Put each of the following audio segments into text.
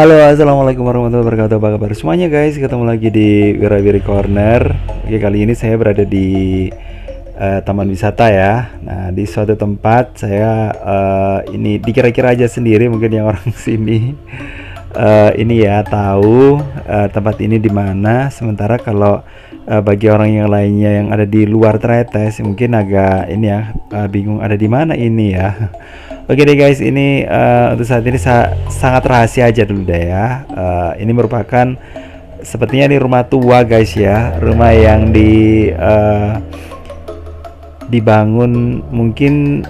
Halo, assalamualaikum warahmatullahi wabarakatuh. Apa kabar semuanya guys? Ketemu lagi di Wirawiri Corner. Oke, kali ini saya berada di taman wisata ya. Nah, di suatu tempat saya ini dikira-kira aja sendiri mungkin yang orang sini ini ya tahu tempat ini di mana. Sementara kalau bagi orang yang lainnya yang ada di luar Tretes mungkin agak ini ya bingung ada di mana ini ya. Oke deh guys, ini untuk saat ini sangat rahasia aja dulu deh ya. Ini merupakan sepertinya ini rumah tua guys ya, rumah yang dibangun mungkin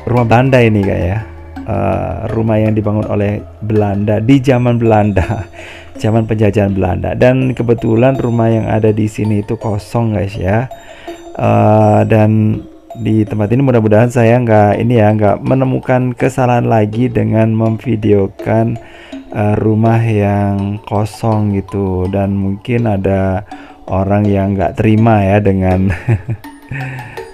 rumah Belanda ini kayak ya. Rumah yang dibangun oleh Belanda di zaman Belanda, zaman penjajahan Belanda. Dan kebetulan rumah yang ada di sini itu kosong guys ya. Dan di tempat ini mudah-mudahan saya nggak menemukan kesalahan lagi dengan memvideokan rumah yang kosong gitu, dan mungkin ada orang yang nggak terima ya dengan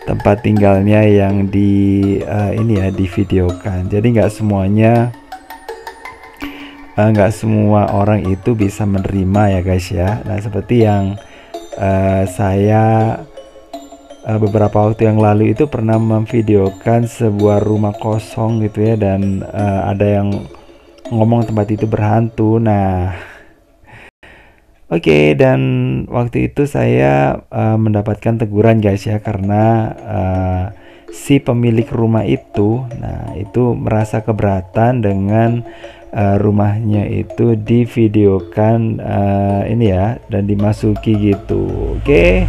tempat tinggalnya yang ini ya divideokan. Jadi nggak semua orang itu bisa menerima ya guys ya. Nah, seperti yang saya beberapa waktu yang lalu itu pernah memvideokan sebuah rumah kosong gitu ya, dan ada yang ngomong tempat itu berhantu. Nah, oke, dan waktu itu saya mendapatkan teguran guys ya, karena si pemilik rumah itu, nah itu merasa keberatan dengan rumahnya itu divideokan ini ya, dan dimasuki gitu. Oke.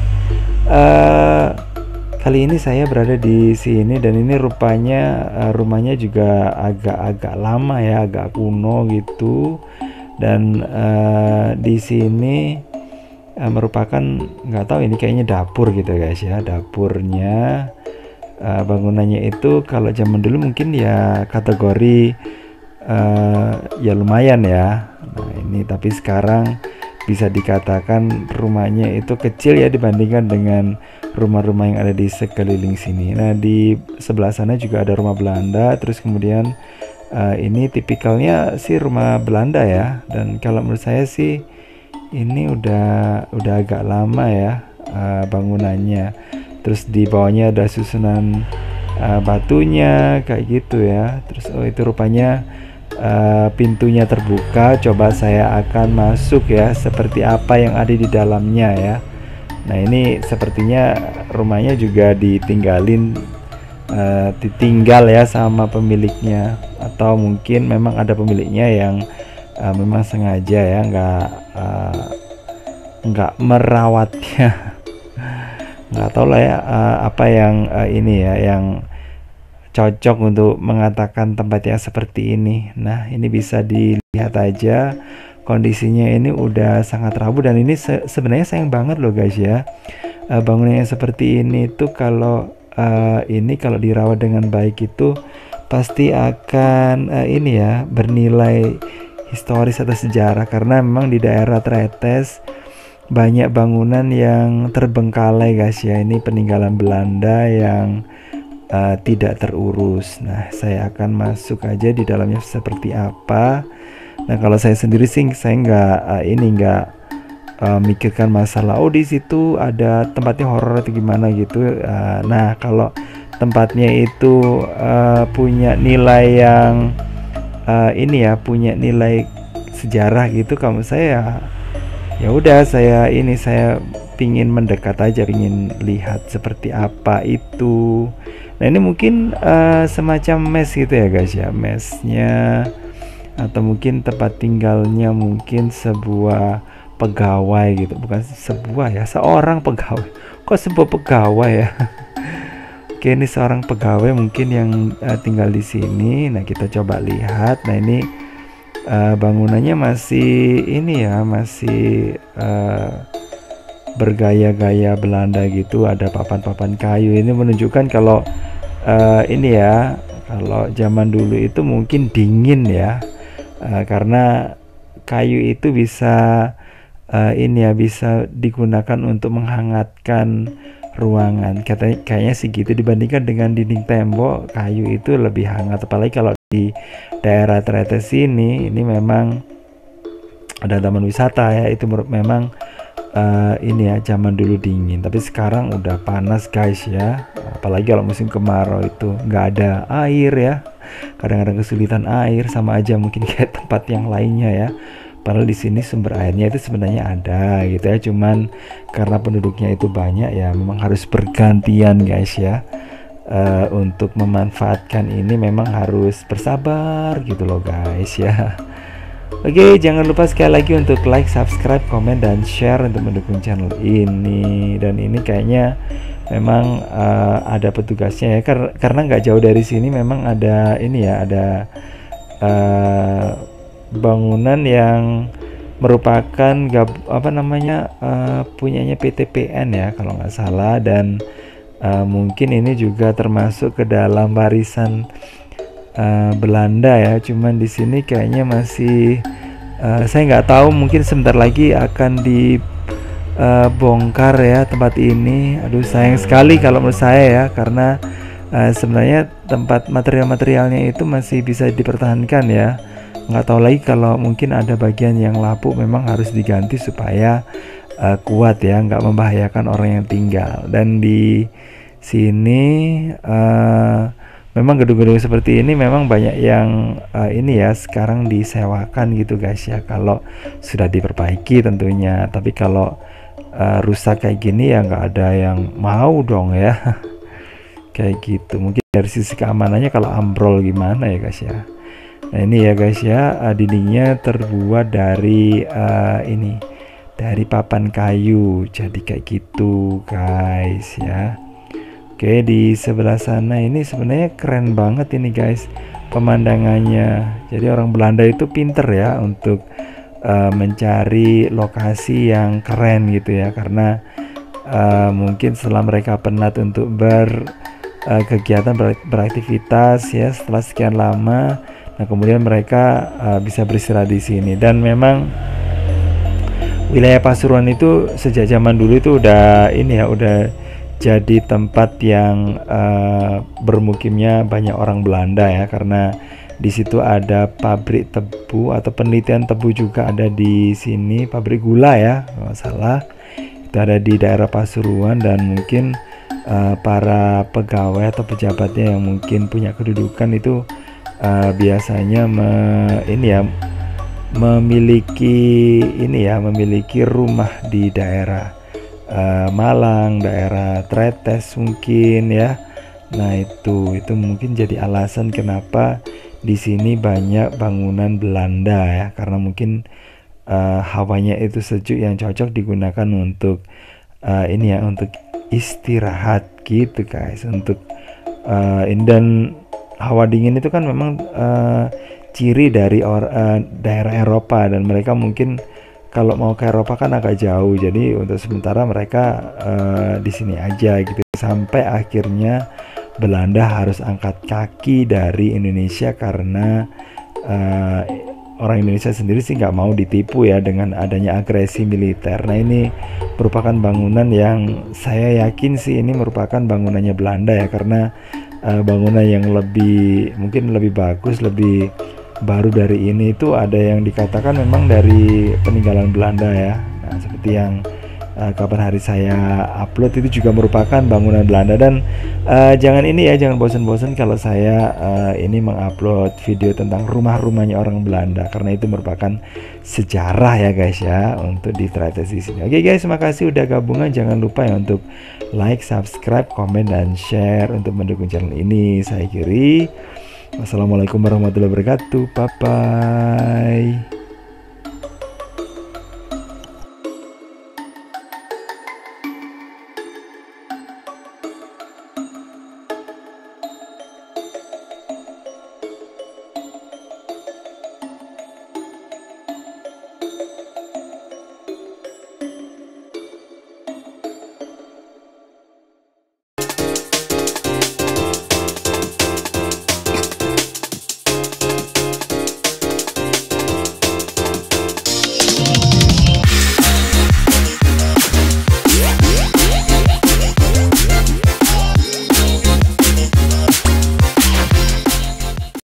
Kali ini saya berada di sini, dan ini rupanya rumahnya juga agak-agak lama ya, agak kuno gitu. Dan di sini merupakan, nggak tahu ini kayaknya dapur gitu guys ya, dapurnya. Bangunannya itu kalau zaman dulu mungkin ya kategori ya lumayan ya. Nah ini tapi sekarang bisa dikatakan rumahnya itu kecil ya dibandingkan dengan rumah-rumah yang ada di sekeliling sini. Nah, di sebelah sana juga ada rumah Belanda. Terus kemudian ini tipikalnya sih rumah Belanda ya. Dan kalau menurut saya sih ini udah agak lama ya bangunannya. Terus di bawahnya ada susunan batunya kayak gitu ya. Terus itu rupanya pintunya terbuka. Coba saya akan masuk ya, seperti apa yang ada di dalamnya ya. Nah, ini sepertinya rumahnya juga ditinggal ya sama pemiliknya, atau mungkin memang ada pemiliknya yang memang sengaja ya nggak merawatnya. Nggak tahu lah ya apa yang ini ya yang cocok untuk mengatakan tempatnya seperti ini. Nah, ini bisa dilihat aja kondisinya ini udah sangat rapuh, dan ini sebenarnya sayang banget loh guys ya. Bangunan yang seperti ini tuh kalau kalau dirawat dengan baik itu pasti akan ini ya bernilai historis atau sejarah, karena memang di daerah Tretes banyak bangunan yang terbengkalai guys ya. Ini peninggalan Belanda yang tidak terurus. Nah, saya akan masuk aja di dalamnya seperti apa. Nah, kalau saya sendiri sih saya nggak mikirkan masalah di situ ada tempatnya horor atau gimana gitu. Nah, kalau tempatnya itu punya nilai yang ini ya, punya nilai sejarah gitu, kamu saya ya udah saya pingin mendekat aja, pingin lihat seperti apa itu. Nah, ini mungkin semacam mes gitu ya guys ya, mesnya, atau mungkin tempat tinggalnya mungkin sebuah pegawai gitu, bukan sebuah ya, seorang pegawai. Kok sebuah pegawai ya? Oke, ini seorang pegawai mungkin yang tinggal di sini. Nah, kita coba lihat. Nah, ini bangunannya masih ini ya, masih bergaya-gaya Belanda gitu. Ada papan-papan kayu. Ini menunjukkan kalau ini ya, kalau zaman dulu itu mungkin dingin ya. Karena kayu itu bisa ini ya, bisa digunakan untuk menghangatkan ruangan. Kayaknya sih gitu, dibandingkan dengan dinding tembok, kayu itu lebih hangat, apalagi kalau di daerah Tretes ini memang ada taman wisata ya, itu memang ini ya zaman dulu dingin, tapi sekarang udah panas guys ya, apalagi kalau musim kemarau itu nggak ada air ya, kadang-kadang kesulitan air, sama aja mungkin kayak tempat yang lainnya ya. Padahal di sini sumber airnya itu sebenarnya ada gitu ya, cuman karena penduduknya itu banyak ya, memang harus bergantian guys ya. Untuk memanfaatkan ini memang harus bersabar gitu loh guys ya. Oke, jangan lupa sekali lagi untuk like, subscribe, komen, dan share untuk mendukung channel ini. Dan ini kayaknya memang ada petugasnya ya, karena nggak jauh dari sini memang ada ini ya, ada bangunan yang merupakan punyanya PTPN ya kalau nggak salah, dan mungkin ini juga termasuk ke dalam warisan Belanda ya, cuman di sini kayaknya masih saya nggak tahu, mungkin sebentar lagi akan dibongkar ya tempat ini. Aduh, sayang sekali kalau menurut saya ya, karena sebenarnya tempat material-materialnya itu masih bisa dipertahankan ya. Nggak tahu lagi kalau mungkin ada bagian yang lapuk, memang harus diganti supaya kuat ya, nggak membahayakan orang yang tinggal. Dan di sini memang gedung-gedung seperti ini memang banyak yang ini ya sekarang disewakan gitu guys ya, kalau sudah diperbaiki tentunya. Tapi kalau rusak kayak gini ya nggak ada yang mau dong ya. Kayak gitu, mungkin dari sisi keamanannya kalau ambrol gimana ya guys ya. Nah ini ya guys ya, dindingnya terbuat dari ini, dari papan kayu, jadi kayak gitu guys ya. Oke, di sebelah sana ini sebenarnya keren banget ini guys pemandangannya. Jadi orang Belanda itu pinter ya untuk mencari lokasi yang keren gitu ya, karena mungkin setelah mereka penat untuk berkegiatan beraktivitas ya setelah sekian lama, nah kemudian mereka bisa beristirahat di sini. Dan memang wilayah Pasuruan itu sejak zaman dulu itu udah ini ya, udah jadi tempat yang bermukimnya banyak orang Belanda ya, karena di situ ada pabrik tebu atau penelitian tebu juga ada di sini, pabrik gula ya kalau salah, itu ada di daerah Pasuruan. Dan mungkin para pegawai atau pejabatnya yang mungkin punya kedudukan itu biasanya memiliki rumah di daerah Malang, daerah Tretes mungkin ya. Nah itu mungkin jadi alasan kenapa di sini banyak bangunan Belanda ya, karena mungkin hawanya itu sejuk yang cocok digunakan untuk ini ya, untuk istirahat gitu guys, untuk ini. Dan hawa dingin itu kan memang ciri dari daerah Eropa, dan mereka mungkin kalau mau ke Eropa kan agak jauh, jadi untuk sementara mereka di sini aja gitu, sampai akhirnya Belanda harus angkat kaki dari Indonesia karena orang Indonesia sendiri sih nggak mau ditipu ya dengan adanya agresi militer. Nah ini merupakan bangunan yang saya yakin sih ini merupakan bangunannya Belanda ya, karena bangunan yang mungkin lebih bagus, lebih baru dari ini itu ada yang dikatakan memang dari peninggalan Belanda ya. Nah seperti yang kapan hari saya upload itu juga merupakan bangunan Belanda. Dan jangan bosan-bosan kalau saya ini mengupload video tentang rumah-rumahnya orang Belanda, karena itu merupakan sejarah ya guys ya untuk di Tretes di sini. Oke guys, makasih udah gabungan. Jangan lupa ya untuk like, subscribe, komen, dan share untuk mendukung channel ini. Saya akhiri. Wassalamualaikum warahmatullahi wabarakatuh. Bye bye.